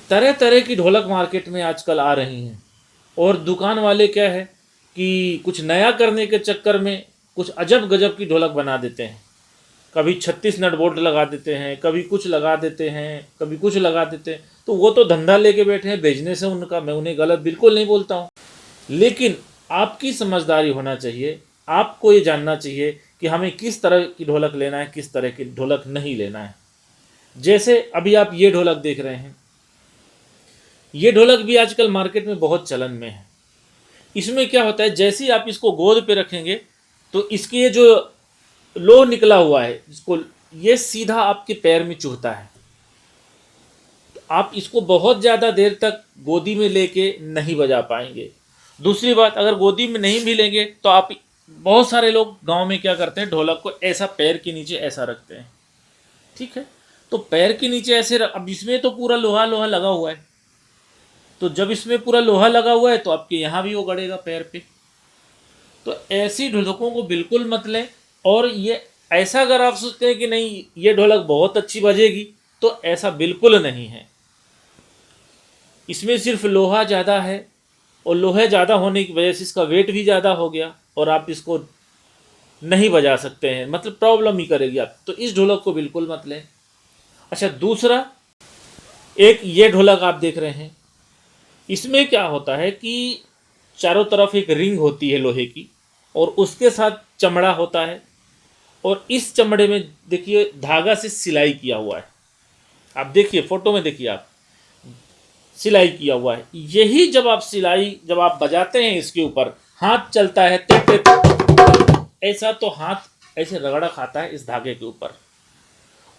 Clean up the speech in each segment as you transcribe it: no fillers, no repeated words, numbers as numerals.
तरह तरह की ढोलक मार्केट में आजकल आ रही हैं, और दुकान वाले क्या है कि कुछ नया करने के चक्कर में कुछ अजब गजब की ढोलक बना देते हैं। कभी 36 नट बोल्ट लगा देते हैं, कभी कुछ लगा देते हैं, कभी कुछ लगा देते हैं। तो वो तो धंधा लेके बैठे हैं, बिजनेस है उनका, मैं उन्हें गलत बिल्कुल नहीं बोलता हूँ। लेकिन आपकी समझदारी होना चाहिए, आपको ये जानना चाहिए कि हमें किस तरह की ढोलक लेना है, किस तरह की ढोलक नहीं लेना है। जैसे अभी आप ये ढोलक देख रहे हैं, ये ढोलक भी आजकल मार्केट में बहुत चलन में है। इसमें क्या होता है, जैसे ही आप इसको गोद पे रखेंगे तो इसके ये जो लोह निकला हुआ है, इसको ये सीधा आपके पैर में चुभता है। तो आप इसको बहुत ज़्यादा देर तक गोदी में लेके नहीं बजा पाएंगे। दूसरी बात, अगर गोदी में नहीं भी लेंगे तो आप, बहुत सारे लोग गांव में क्या करते हैं, ढोलक को ऐसा पैर के नीचे ऐसा रखते हैं। ठीक है, तो पैर के नीचे ऐसे अब इसमें तो पूरा लोहा लोहा लगा हुआ है, तो जब इसमें पूरा लोहा लगा हुआ है तो आपके यहाँ भी वो गड़ेगा पैर पे। तो ऐसी ढोलकों को बिल्कुल मत लें। और ये ऐसा, अगर आप सोचते हैं कि नहीं ये ढोलक बहुत अच्छी बजेगी, तो ऐसा बिल्कुल नहीं है। इसमें सिर्फ लोहा ज़्यादा है, और लोहे ज़्यादा होने की वजह से इसका वेट भी ज़्यादा हो गया, और आप इसको नहीं बजा सकते हैं, मतलब प्रॉब्लम ही करेगी आप। तो इस ढोलक को बिल्कुल मत लें। अच्छा, दूसरा, एक ये ढोलक आप देख रहे हैं, इसमें क्या होता है कि चारों तरफ एक रिंग होती है लोहे की, और उसके साथ चमड़ा होता है, और इस चमड़े में देखिए धागा से सिलाई किया हुआ है। आप देखिए फोटो में, देखिए आप, सिलाई किया हुआ है। यही जब आप सिलाई, जब आप बजाते हैं इसके ऊपर, हाथ चलता है टिप टिप ऐसा, तो हाथ ऐसे रगड़ा खाता है इस धागे के ऊपर,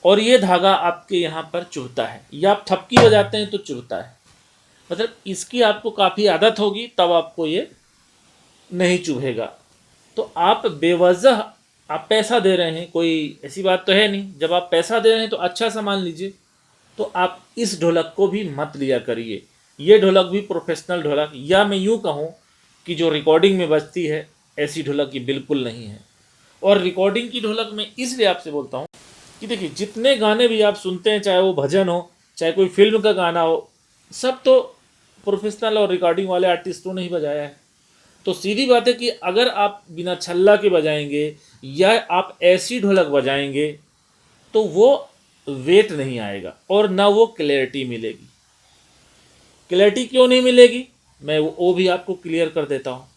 और ये धागा आपके यहाँ पर चुभता है, या आप थपकी बजाते हैं तो चुभता है। मतलब इसकी आपको काफ़ी आदत होगी, तब आपको ये नहीं चुभेगा। तो आप बेवजह आप पैसा दे रहे हैं, कोई ऐसी बात तो है नहीं, जब आप पैसा दे रहे हैं तो अच्छा सामान लीजिए। तो आप इस ढोलक को भी मत लिया करिए। ये ढोलक भी प्रोफेशनल ढोलक, या मैं यूँ कहूँ कि जो रिकॉर्डिंग में बजती है, ऐसी ढोलक ये बिल्कुल नहीं है। और रिकॉर्डिंग की ढोलक में इसलिए आपसे बोलता हूँ कि देखिए, जितने गाने भी आप सुनते हैं, चाहे वो भजन हो, चाहे कोई फिल्म का गाना हो, सब तो प्रोफेशनल और रिकॉर्डिंग वाले आर्टिस्टों ने ही बजाया है। तो सीधी बात है कि अगर आप बिना छल्ला के बजाएंगे, या आप ऐसी ढोलक बजाएंगे, तो वो वेट नहीं आएगा, और ना वो क्लैरिटी मिलेगी। क्लैरिटी क्यों नहीं मिलेगी, मैं वो भी आपको क्लियर कर देता हूँ।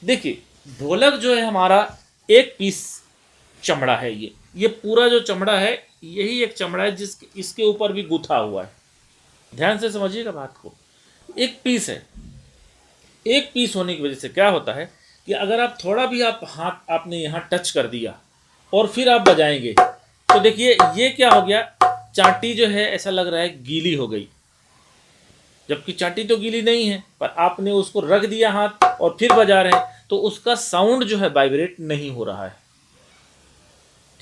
देखिए, ढोलक जो है हमारा एक पीस चमड़ा है, ये पूरा जो चमड़ा है, यही एक चमड़ा है जिसके इसके ऊपर भी गुथा हुआ है। ध्यान से समझिएगा बात को, एक पीस है। एक पीस होने की वजह से क्या होता है कि अगर आप थोड़ा भी आप हाथ आपने यहाँ टच कर दिया और फिर आप बजाएंगे, तो देखिए ये क्या हो गया, चाटी जो है ऐसा लग रहा है गीली हो गई, जबकि चाटी तो गीली नहीं है, पर आपने उसको रख दिया हाथ और फिर बजा रहे हैं, तो उसका साउंड जो है वाइब्रेट नहीं हो रहा है।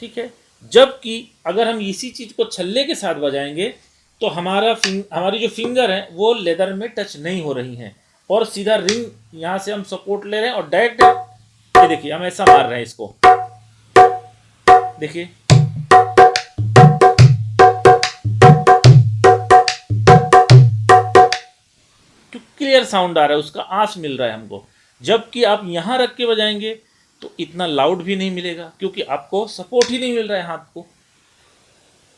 ठीक है, जबकि अगर हम इसी चीज़ को छल्ले के साथ बजाएंगे, तो हमारी जो फिंगर है वो लेदर में टच नहीं हो रही हैं, और सीधा रिंग यहाँ से हम सपोर्ट ले रहे हैं, और डायरेक्ट ये देखिए हम ऐसा मार रहे हैं इसको, देखिए क्लियर साउंड आ रहा है, उसका आंच मिल रहा है हमको। जबकि आप यहाँ रख के बजाएंगे तो इतना लाउड भी नहीं मिलेगा, क्योंकि आपको सपोर्ट ही नहीं मिल रहा है हाथ को,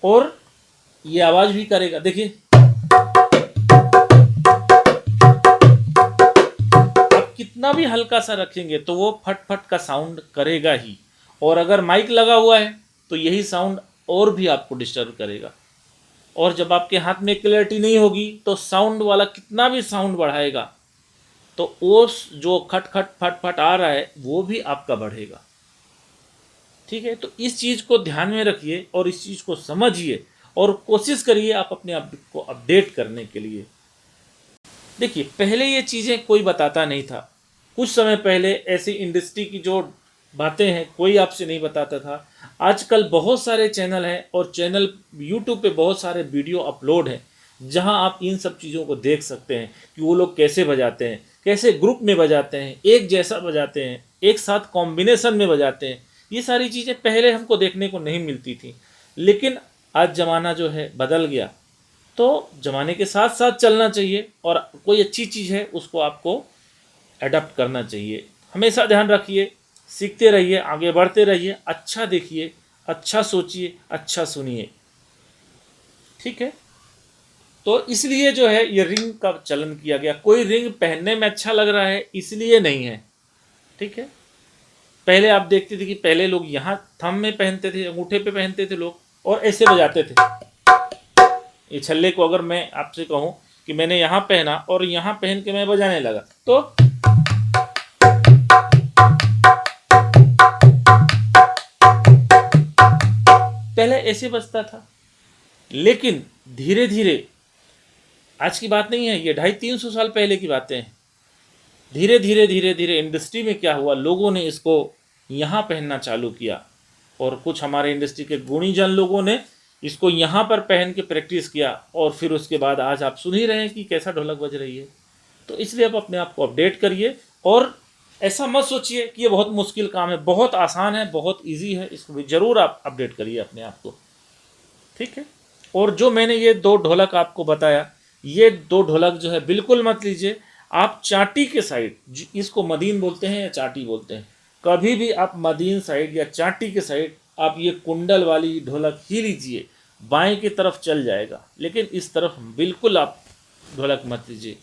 और ये आवाज़ भी करेगा। देखिए आप कितना भी हल्का सा रखेंगे तो वो फट फट का साउंड करेगा ही, और अगर माइक लगा हुआ है तो यही साउंड और भी आपको डिस्टर्ब करेगा। और जब आपके हाथ में क्लैरिटी नहीं होगी तो साउंड वाला कितना भी साउंड बढ़ाएगा, तो वो जो खट खट फट फट आ रहा है वो भी आपका बढ़ेगा। ठीक है, तो इस चीज़ को ध्यान में रखिए, और इस चीज़ को समझिए, और कोशिश करिए आप अपने आप को अपडेट करने के लिए। देखिए, पहले ये चीज़ें कोई बताता नहीं था। कुछ समय पहले ऐसी इंडस्ट्री की जो बातें हैं कोई आपसे नहीं बताता था। आजकल बहुत सारे चैनल हैं, और चैनल यूट्यूब पे बहुत सारे वीडियो अपलोड हैं, जहां आप इन सब चीज़ों को देख सकते हैं कि वो लोग कैसे बजाते हैं, कैसे ग्रुप में बजाते हैं, एक जैसा बजाते हैं, एक साथ कॉम्बिनेशन में बजाते हैं। ये सारी चीज़ें पहले हमको देखने को नहीं मिलती थी, लेकिन आज ज़माना जो है बदल गया। तो ज़माने के साथ साथ चलना चाहिए और कोई अच्छी चीज़ है उसको आपको अडॉप्ट करना चाहिए। हमेशा ध्यान रखिए, सीखते रहिए, आगे बढ़ते रहिए, अच्छा देखिए, अच्छा सोचिए, अच्छा सुनिए। ठीक है, तो इसलिए जो है ये रिंग का चलन किया गया। कोई रिंग पहनने में अच्छा लग रहा है इसलिए नहीं है। ठीक है, पहले आप देखते थे कि पहले लोग यहाँ थंब में पहनते थे, अंगूठे पे पहनते थे लोग और ऐसे बजाते थे। ये छल्ले को अगर मैं आपसे कहूँ कि मैंने यहाँ पहना और यहाँ पहन के मैं बजाने लगा तो पहले ऐसे बजता था, लेकिन धीरे धीरे, आज की बात नहीं है, ये 250-300 साल पहले की बातें हैं, धीरे धीरे धीरे धीरे इंडस्ट्री में क्या हुआ, लोगों ने इसको यहाँ पहनना चालू किया और कुछ हमारे इंडस्ट्री के गुणीजन लोगों ने इसको यहाँ पर पहन के प्रैक्टिस किया और फिर उसके बाद आज आप सुन ही रहे हैं कि कैसा ढोलक बज रही है। तो इसलिए आप अपने आप को अपडेट करिए और ऐसा मत सोचिए कि ये बहुत मुश्किल काम है, बहुत आसान है, बहुत ईजी है, इसको भी ज़रूर आप अपडेट करिए अपने आप को। ठीक है, और जो मैंने ये 2 ढोलक आपको बताया, ये 2 ढोलक जो है बिल्कुल मत लीजिए। आप चाटी के साइड, इसको मदीन बोलते हैं या चाटी बोलते हैं, कभी भी आप मदीन साइड या चाटी के साइड आप ये कुंडल वाली ढोलक ही लीजिए, बाएं की तरफ चल जाएगा, लेकिन इस तरफ बिल्कुल आप ढोलक मत लीजिए।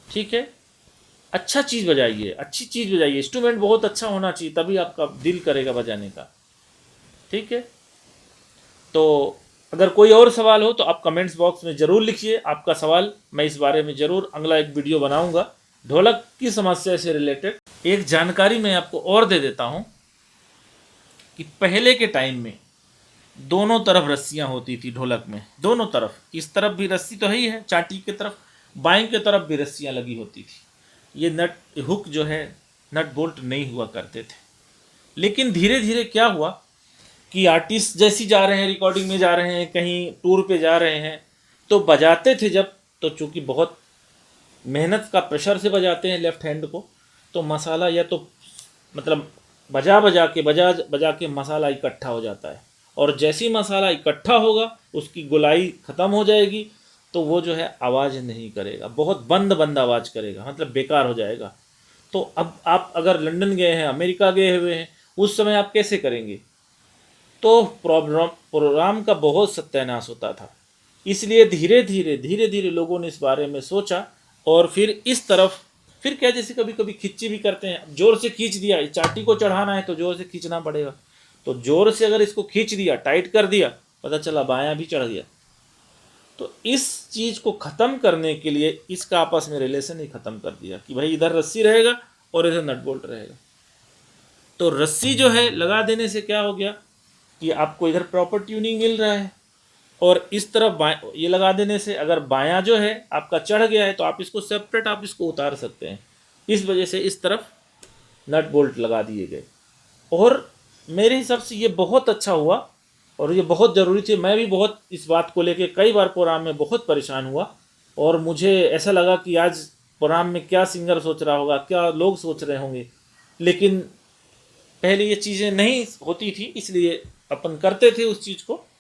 ठीक है, अच्छा चीज़ बजाइए, अच्छी चीज़ बजाइए, इंस्ट्रूमेंट बहुत अच्छा होना चाहिए, तभी आपका दिल करेगा बजाने का। ठीक है, तो अगर कोई और सवाल हो तो आप कमेंट्स बॉक्स में ज़रूर लिखिए आपका सवाल, मैं इस बारे में ज़रूर अगला एक वीडियो बनाऊंगा ढोलक की समस्या से रिलेटेड। एक जानकारी मैं आपको और दे देता हूं कि पहले के टाइम में दोनों तरफ रस्सियां होती थी ढोलक में, दोनों तरफ, इस तरफ भी रस्सी तो है ही है चाटी की तरफ, बाएं की तरफ भी रस्सियां लगी होती थी। ये नट हुक जो है, नट बोल्ट नहीं हुआ करते थे। लेकिन धीरे धीरे क्या हुआ कि आर्टिस्ट जैसी जा रहे हैं, रिकॉर्डिंग में जा रहे हैं, कहीं टूर पे जा रहे हैं, तो बजाते थे जब, तो चूंकि बहुत मेहनत का प्रेशर से बजाते हैं लेफ्ट हैंड को, तो मसाला या तो मतलब बजा के मसाला इकट्ठा हो जाता है, और जैसे ही मसाला इकट्ठा होगा उसकी गुलाई ख़त्म हो जाएगी, तो वो जो है आवाज़ नहीं करेगा, बहुत बंद बंद आवाज़ करेगा, मतलब बेकार हो जाएगा। तो अब आप अगर लंदन गए हैं, अमेरिका गए हुए हैं, उस समय आप कैसे करेंगे? तो प्रोग्राम का बहुत सत्यानाश होता था। इसलिए धीरे धीरे लोगों ने इस बारे में सोचा और फिर इस तरफ, फिर क्या, जैसे कभी कभी खिच्ची भी करते हैं, जोर से खींच दिया, चाटी को चढ़ाना है तो जोर से खींचना पड़ेगा, तो जोर से अगर इसको खींच दिया, टाइट कर दिया, पता चला बायां भी चढ़ गया। तो इस चीज़ को ख़त्म करने के लिए इसका आपस में रिलेशन ही ख़त्म कर दिया कि भाई इधर रस्सी रहेगा और इधर नट बोल्ट रहेगा। तो रस्सी जो है लगा देने से क्या हो गया कि आपको इधर प्रॉपर ट्यूनिंग मिल रहा है, और इस तरफ ये लगा देने से अगर बायां जो है आपका चढ़ गया है तो आप इसको सेपरेट, आप इसको उतार सकते हैं। इस वजह से इस तरफ नट बोल्ट लगा दिए गए, और मेरे हिसाब से ये बहुत अच्छा हुआ और ये बहुत ज़रूरी थी। मैं भी बहुत इस बात को लेके कई बार प्रोग्राम में बहुत परेशान हुआ, और मुझे ऐसा लगा कि आज प्रोग्राम में क्या सिंगर सोच रहा होगा, क्या लोग सोच रहे होंगे, लेकिन पहले ये चीज़ें नहीं होती थी, इसलिए अपन करते थे उस चीज़ को।